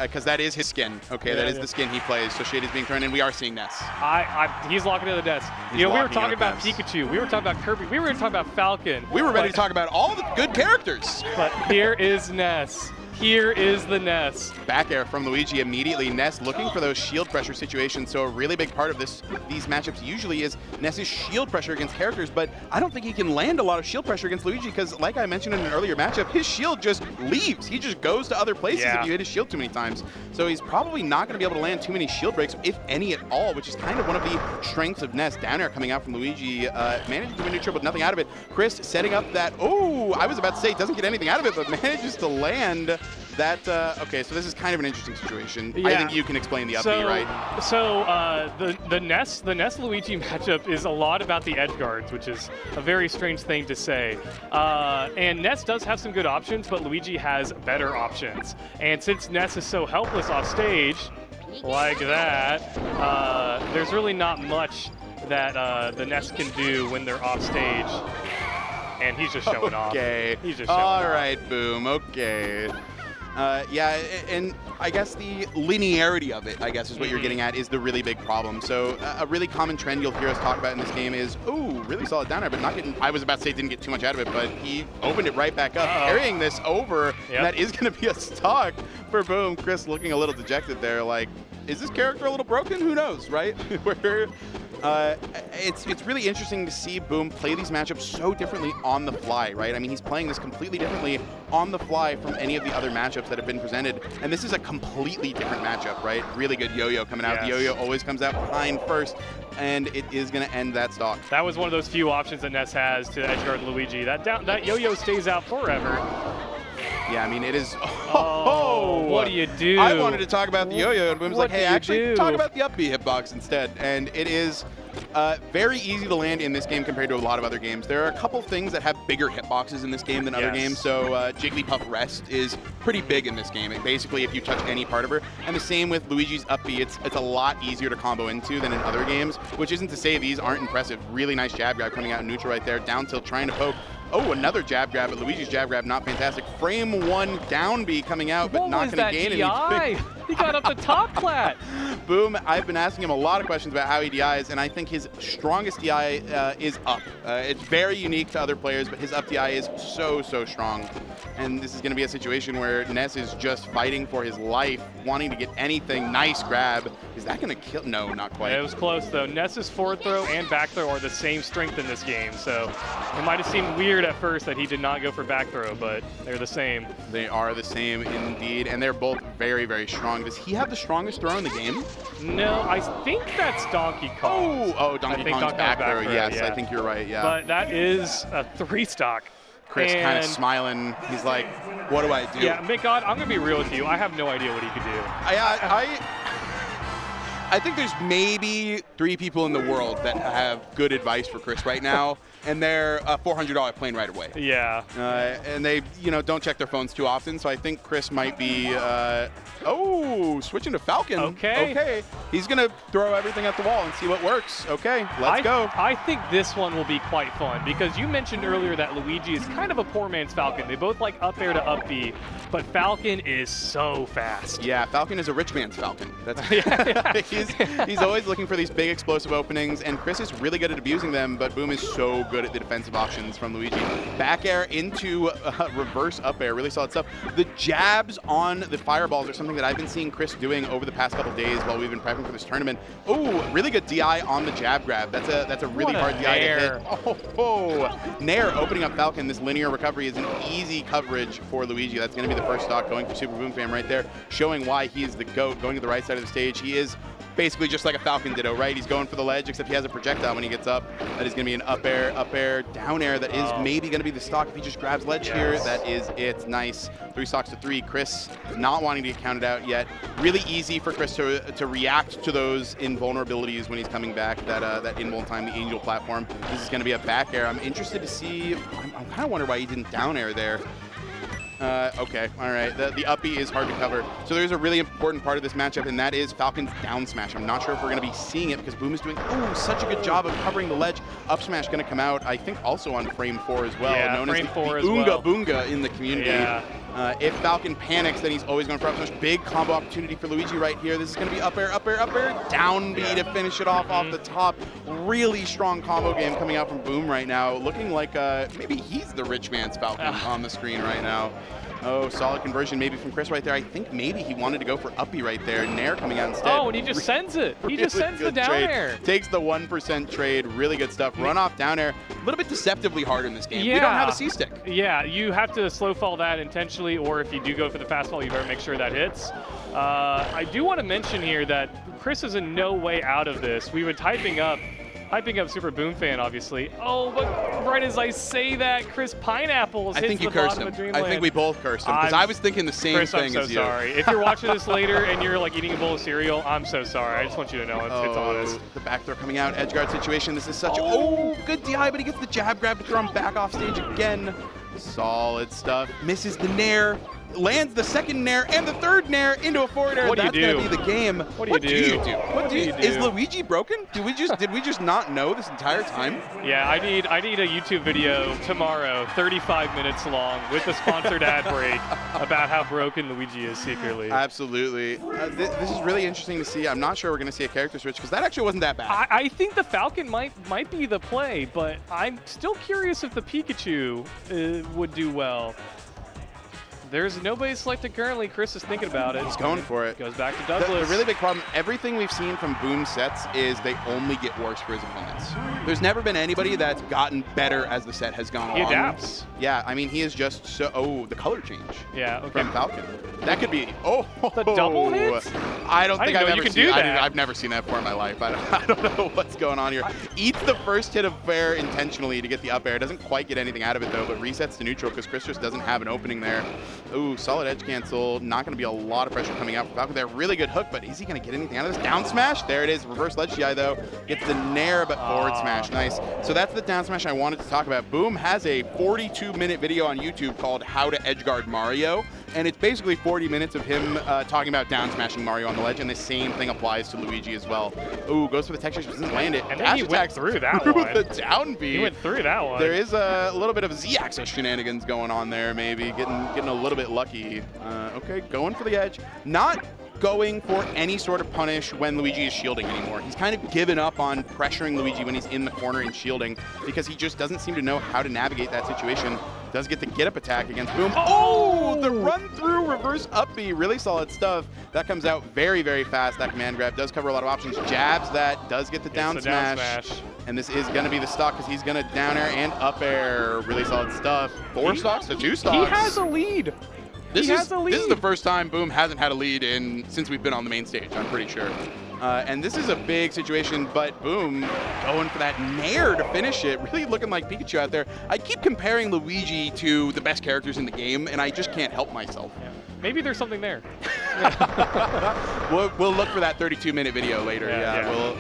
because that is his skin. Okay, Yeah, that is the skin he plays. So shade is being thrown in. We are seeing Ness. He's locking in the Ness. He's You know, we were locking in talking the about Ness. Pikachu. We were talking about Kirby. We were going to talk about Falcon. We were ready to talk about all the good characters. But here is Ness. Here is the Ness. Back air from Luigi immediately. Ness looking for those shield pressure situations. So a really big part of these matchups usually is Ness's shield pressure against characters, but I don't think he can land a lot of shield pressure against Luigi because, like I mentioned in an earlier matchup, his shield just leaves. He just goes to other places if you hit his shield too many times. So he's probably not going to be able to land too many shield breaks, if any at all, which is kind of one of the strengths of Ness. Down air coming out from Luigi, managing to win neutral, but nothing out of it. Kris setting up that, I was about to say doesn't get anything out of it, but manages to land that. Okay, so this is kind of an interesting situation. Yeah. I think you can explain the up B, right? So the Ness Luigi matchup is a lot about the edge guards, which is a very strange thing to say. And Ness does have some good options, but Luigi has better options. And since Ness is so helpless off stage, like that, there's really not much that the Ness can do when they're off stage. And he's just showing off. Okay. He's just showing off. All right, Boom. Okay. Yeah, and I guess the linearity of it, I guess, is what you're getting at, is the really big problem. So a really common trend you'll hear us talk about in this game is, really solid down air, but not getting, I was about to say didn't get too much out of it, but he opened it right back up, carrying this over. And that is going to be a stock for Boom. Kris looking a little dejected there, like, is this character a little broken? Who knows, right? It's really interesting to see Boom play these matchups so differently on the fly, right? I mean, he's playing this completely differently on the fly from any of the other matchups that have been presented, and this is a completely different matchup, right? Really good yo-yo coming out. The yo-yo always comes out behind first, and it is going to end that stock. That was one of those few options that Ness has to edgeguard Luigi. That yo-yo stays out forever. Yeah, I mean, it is. What do you do? I wanted to talk about the yo-yo, and Boom's like, hey, actually, talk about the up B hitbox instead. And it is very easy to land in this game compared to a lot of other games. There are a couple things that have bigger hitboxes in this game than other games. So Jigglypuff Rest is pretty big in this game. Basically, if you touch any part of her. And the same with Luigi's up B. It's a lot easier to combo into than in other games, which isn't to say these aren't impressive. Really nice jab grab coming out in neutral right there. Down tilt trying to poke. Another jab grab, but Luigi's jab grab not fantastic. Frame one down B coming out, but not going to gain anything. He got up the top plat. Boom, I've been asking him a lot of questions about how he DIs, and I think his strongest DI is up. It's very unique to other players, but his up DI is so strong. And this is going to be a situation where Ness is just fighting for his life, wanting to get anything. Nice grab. Is that going to kill? No, not quite. It was close, though. Ness's forward throw and back throw are the same strength in this game, so it might have seemed weird at first that he did not go for back throw, but they're the same. They are the same indeed, and they're both very strong. Does he have the strongest throw in the game? No, I think that's Donkey Kong. Donkey Kong's back throw. Yes, I think you're right, yeah. But that is a 3-stock. Kris kind of smiling. He's like, what do I do? Yeah, God, I'm going to be real with you. I have no idea what he could do. I think there's maybe 3 people in the world that have good advice for Kris right now, and they're a $400 plane right away. Yeah. And they, don't check their phones too often, so I think Kris might be, switching to Falcon. Okay. He's going to throw everything at the wall and see what works. Okay, let's go. I think this one will be quite fun, because you mentioned earlier that Luigi is kind of a poor man's Falcon. They both like up air to up B, but Falcon is so fast. Yeah, Falcon is a rich man's Falcon. That's He's always looking for these big explosive openings, and Kris is really good at abusing them, but Boom is so good at the defensive options from Luigi. Back air into reverse up air, really solid stuff. The jabs on the fireballs are something that I've been seeing Kris doing over the past couple days while we've been prepping for this tournament. Really good DI on the jab grab. That's a really hard DI to hit. Nair opening up Falcon. This linear recovery is an easy coverage for Luigi. That's going to be the first stock going for SuPeRbOoMfAn right there, showing why he's the GOAT. Going to the right side of the stage, he is basically just like a Falcon ditto, right? He's going for the ledge, except he has a projectile when he gets up. That is going to be an up air, down air. That is maybe going to be the stock if he just grabs ledge here. That is it. Nice. 3 stocks to 3. Kris not wanting to get counted out yet. Really easy for Kris to react to those invulnerabilities when he's coming back. That invul time, the Angel platform. This is going to be a back air. I'm interested to see. I'm kind of wondering why he didn't down air there. Okay, all right. The uppy is hard to cover. So there's a really important part of this matchup, and that is Falcon's down smash. I'm not sure if we're going to be seeing it because Boom is doing such a good job of covering the ledge. Up smash going to come out, I think, also on frame 4 as well, yeah, known frame as 4 the as Oonga well. Boonga in the community. Yeah. If Falcon panics, then he's always going for up smash. Big combo opportunity for Luigi right here. This is going to be up air, up air, up air, down B to finish it off the top. Really strong combo game coming out from Boom right now. Looking like maybe he's the rich man's Falcon on the screen right now. Oh, solid conversion maybe from Kris right there. I think maybe he wanted to go for uppy right there. Nair coming out instead. Oh, and he just sends it. He just sends the down air. Takes the 1% trade. Really good stuff. Run off down air. A little bit deceptively hard in this game. Yeah. We don't have a C-stick. Yeah, you have to slow fall that intentionally, or if you do go for the fast fall, you better make sure that hits. I do want to mention here that Kris is in no way out of this. We were hyping up SuPeRbOoMfAn, obviously. Oh, but right as I say that, Kris Pineapples hits the bottom of Dreamland. I think we both cursed him, because I was thinking the same Kris, thing I'm so as you. sorry. If you're watching this later and you're like eating a bowl of cereal, I'm so sorry. I just want you to know it's honest. The back throw coming out, edge guard situation. This is such a good DI, but he gets the jab grab to throw him back off stage again. Solid stuff. Misses the Nair. Lands the second Nair and the third Nair into a forward air. That's going to be the game. What do you do? What do you do? Is Luigi broken? Did we just not know this entire time? Yeah, I need a YouTube video tomorrow, 35 minutes long, with a sponsored ad break about how broken Luigi is secretly. Absolutely. This is really interesting to see. I'm not sure we're going to see a character switch because that actually wasn't that bad. I think the Falcon might be the play, but I'm still curious if the Pikachu would do well. There's nobody selected currently. Kris is thinking about it. He's going for it. Goes back to Douglas. The really big problem, everything we've seen from Boom sets is they only get worse for his opponents. There's never been anybody that's gotten better as the set has gone on. He adapts. Yeah, I mean, he is just so... the color change from Falcon. That could be... The double hits? I don't think I've ever seen that. I've never seen that before in my life. I don't know what's going on here. Eats the first hit of fair intentionally to get the up air. Doesn't quite get anything out of it, though, but resets to neutral because Kris just doesn't have an opening there. Ooh, solid edge cancel. Not going to be a lot of pressure coming out from Falcon there. Really good hook, but is he going to get anything out of this? Down smash. There it is. Reverse ledge GI, though. Gets the Nair, but forward smash. Nice. So that's the down smash I wanted to talk about. Boom has a 42-minute video on YouTube called How to Edgeguard Mario, and it's basically 40 minutes of him talking about down smashing Mario on the ledge, and the same thing applies to Luigi as well. Ooh, goes for the tech chase, doesn't land it. And then he went through that one. The down B. He went through that one. There is a little bit of Z-axis shenanigans going on there, maybe. Getting a little bit lucky. Okay, going for the edge. Not going for any sort of punish when Luigi is shielding anymore. He's kind of given up on pressuring Luigi when he's in the corner and shielding because he just doesn't seem to know how to navigate that situation. Does get the get-up attack against Boom. Oh, the run-through reverse up B. Really solid stuff. That comes out very, very fast. That command grab does cover a lot of options. Jabs that, does get the down smash. And this is going to be the stock because he's going to down air and up air. Really solid stuff. 4 stocks to 2 stocks. He has a lead. This is the first time Boom hasn't had a lead since we've been on the main stage, I'm pretty sure. And this is a big situation, but Boom going for that Nair to finish it. Really looking like Pikachu out there. I keep comparing Luigi to the best characters in the game, and I just can't help myself. Yeah. Maybe there's something there. We'll look for that 32-minute video later.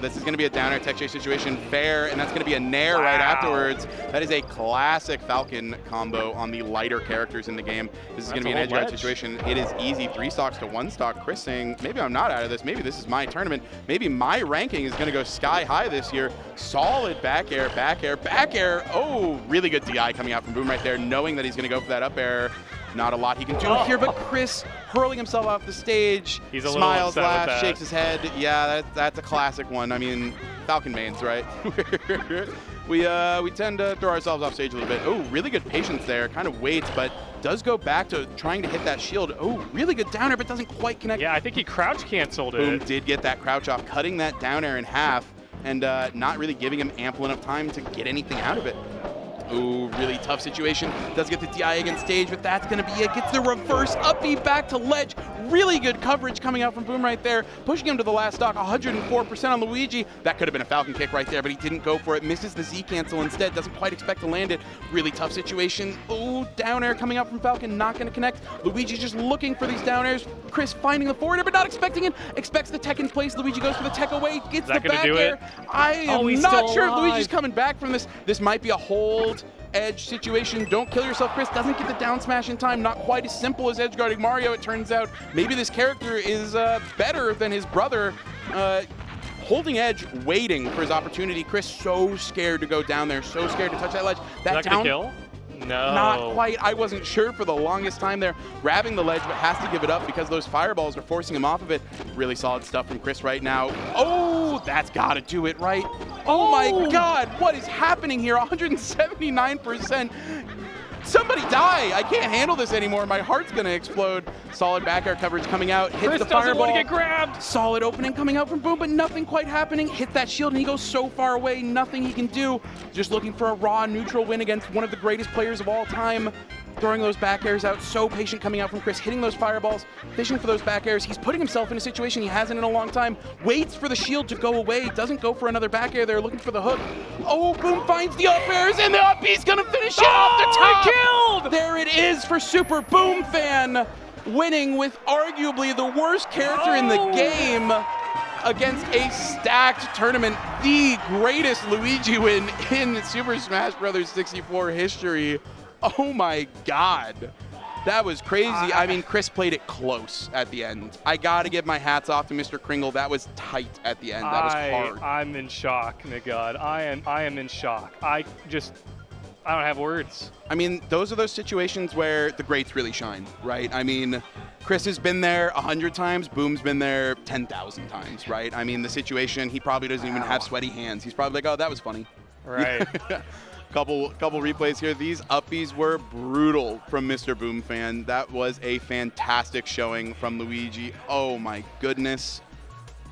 This is going to be a down air tech chase situation, fair, and that's going to be a Nair right afterwards. That is a classic Falcon combo on the lighter characters in the game. This is going to be an edge guard situation. It is easy. 3 stocks to 1 stock. Kris saying, maybe I'm not out of this. Maybe this is my tournament. Maybe my ranking is going to go sky high this year. Solid back air, back air, back air. Oh, really good DI coming out from Boom right there, knowing that he's going to go for that up air. Not a lot he can do here, but Kris hurling himself off the stage, smiles, laughs, shakes his head. Yeah, that's a classic one. I mean, Falcon mains, right? we tend to throw ourselves off stage a little bit. Oh, really good patience there. Kind of waits, but does go back to trying to hit that shield. Oh, really good down air, but doesn't quite connect. Yeah, I think he crouch canceled it. Boom did get that crouch off, cutting that down air in half, and not really giving him ample enough time to get anything out of it. Ooh, really tough situation. Does get the DI against stage, but that's going to be it. Gets the reverse up B back to ledge. Really good coverage coming out from Boom right there. Pushing him to the last stock, 104% on Luigi. That could have been a Falcon kick right there, but he didn't go for it. Misses the Z cancel instead. Doesn't quite expect to land it. Really tough situation. Ooh, down air coming out from Falcon. Not going to connect. Luigi just looking for these down airs. Kris finding the forward air, but not expecting it. Expects the tech in place. Luigi goes for the tech away. Gets the back air. I am not sure if Luigi's coming back from this. This might be a hold. edge situation. Don't kill yourself, Chris. Doesn't get the down smash in time. Not quite as simple as edge guarding Mario, it turns out. Maybe this character is better than his brother. Holding edge, waiting for his opportunity. Chris so scared to go down there, so scared to touch that ledge. That down kill? No. Not quite. I wasn't sure for the longest time there. Grabbing the ledge, but has to give it up because those fireballs are forcing him off of it. Really solid stuff from Chris right now. Oh, that's got to do it, right? Oh my God, what is happening here? 179%. Somebody die! I can't handle this anymore. My heart's gonna explode. Solid back air coverage coming out. Hits Chris the fireball. doesn't want to get grabbed. Solid opening coming out from Boom, but nothing quite happening. Hit that shield and he goes so far away. Nothing he can do. Just looking for a raw neutral win against one of the greatest players of all time. Throwing those back airs out. So patient coming out from Chris. Hitting those fireballs. Fishing for those back airs. He's putting himself in a situation he hasn't in a long time. Waits for the shield to go away. Doesn't go for another back air there. Looking for the hook. Oh, Boom finds the up airs and the up B's gonna finish it off the top. Killed! There it is for SuPeRbOoMfAn, winning with arguably the worst character in the game against a stacked tournament. The greatest Luigi win in Super Smash Bros. 64 history. Oh my God. That was crazy. I mean, Chris played it close at the end. I got to give my hats off to Mr. Kringle. That was tight at the end. That was hard. I'm in shock, Nagad. I am in shock. I don't have words. I mean, those are those situations where the greats really shine, right? I mean, Chris has been there 100 times. Boom's been there 10,000 times, right? I mean, the situation, he probably doesn't even have sweaty hands. He's probably like, oh, that was funny. Right. Couple replays here. These uppies were brutal from SuPeRbOoMfAn. That was a fantastic showing from Luigi. Oh my goodness.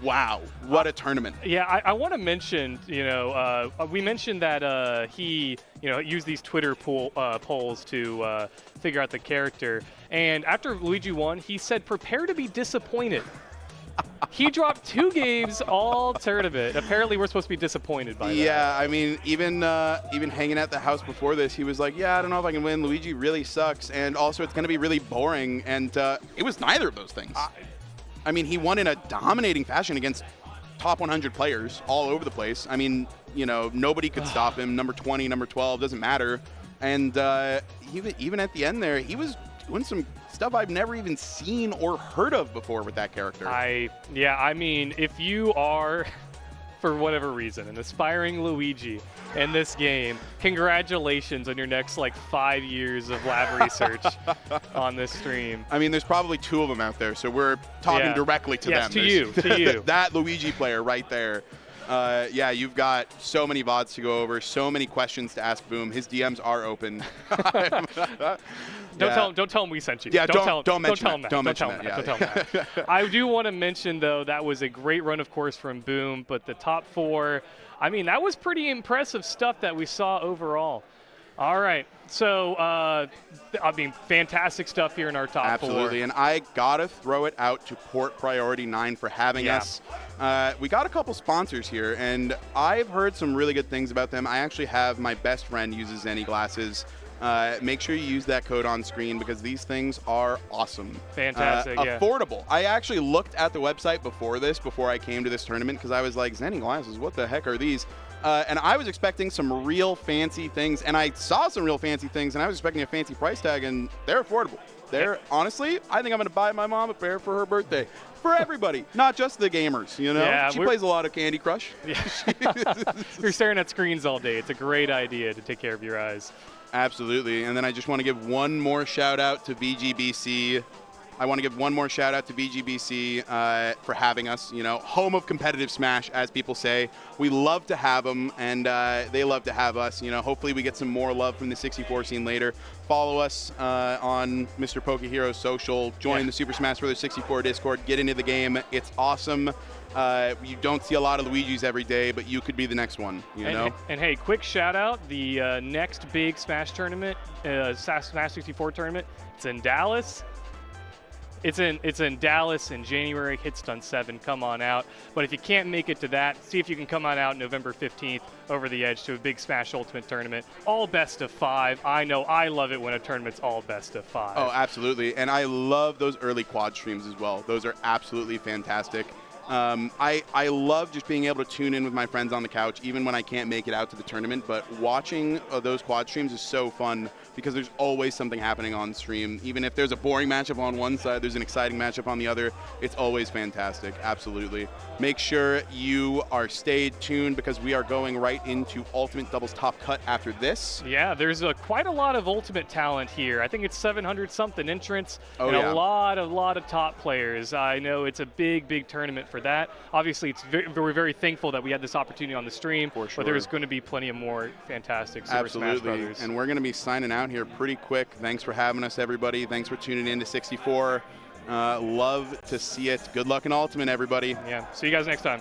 Wow, what a tournament. Yeah, I want to mention, we mentioned that he, used these Twitter polls to figure out the character. And after Luigi won, he said, prepare to be disappointed. He dropped 2 games all tournament. Apparently, we're supposed to be disappointed by that. Yeah, I mean, even hanging at the house before this, he was like, yeah, I don't know if I can win. Luigi really sucks. And also, it's going to be really boring. And it was neither of those things. I mean, he won in a dominating fashion against top 100 players all over the place. I mean, nobody could stop him. Number 20, number 12, doesn't matter. And even at the end there, he was doing some stuff I've never even seen or heard of before with that character. I mean, if you are, for whatever reason, an aspiring Luigi in this game, congratulations on your next 5 years of lab research on this stream. I mean, there's probably 2 of them out there, so we're talking directly to them. To you. That Luigi player right there. Yeah, you've got so many VODs to go over, so many questions to ask Boom. His DMs are open. Don't tell him we sent you. Yeah, don't mention that. Don't tell him that. I do want to mention, though, that was a great run, of course, from Boom, but the top 4, I mean, that was pretty impressive stuff that we saw overall. All right, so, I mean, fantastic stuff here in our top 4. Absolutely, and I got to throw it out to Port Priority 9 for having us. We got a couple sponsors here, and I've heard some really good things about them. I actually have my best friend uses Zenny glasses. Make sure you use that code on screen because these things are awesome. Fantastic, affordable. I actually looked at the website before I came to this tournament because I was like, Zenny glasses, what the heck are these? And I was expecting some real fancy things, and I saw some real fancy things, and I was expecting a fancy price tag, and they're affordable. Honestly, I think I'm going to buy my mom a pair for her birthday. For everybody, not just the gamers, Yeah, she plays a lot of Candy Crush. Yeah. You're staring at screens all day. It's a great idea to take care of your eyes. Absolutely. And then I just want to give one more shout out to VGBC. For having us, home of competitive Smash, as people say. We love to have them, and they love to have us. Hopefully we get some more love from the 64 scene later. Follow us on Mr. Pokehero's social. Join the Super Smash Bros. 64 Discord. Get into the game. It's awesome. You don't see a lot of Luigis every day, but you could be the next one, know? And hey, quick shout out, the next big Smash tournament, Smash 64 tournament, it's in Dallas. It's in Dallas in January. Hitstun 7. Come on out. But if you can't make it to that, see if you can come on out November 15th over the edge to a big Smash Ultimate tournament. All best of 5. I know I love it when a tournament's all best of 5. Oh, absolutely. And I love those early quad streams as well. Those are absolutely fantastic. I love just being able to tune in with my friends on the couch, even when I can't make it out to the tournament. But watching those quad streams is so fun because there's always something happening on stream. Even if there's a boring matchup on one side, there's an exciting matchup on the other. It's always fantastic, absolutely. Make sure you are stayed tuned because we are going right into Ultimate Doubles Top Cut after this. Yeah, there's quite a lot of Ultimate talent here. I think it's 700-something entrants and yeah. a lot of top players. I know it's a big tournament for that. Obviously, we're very thankful that we had this opportunity on the stream, For sure. but there's going to be plenty of more fantastic Super Smash Brothers. And we're going to be signing out here pretty quick. Thanks for having us, everybody. Thanks for tuning in to 64. Love to see it. Good luck in Ultimate, everybody. Yeah, see you guys next time.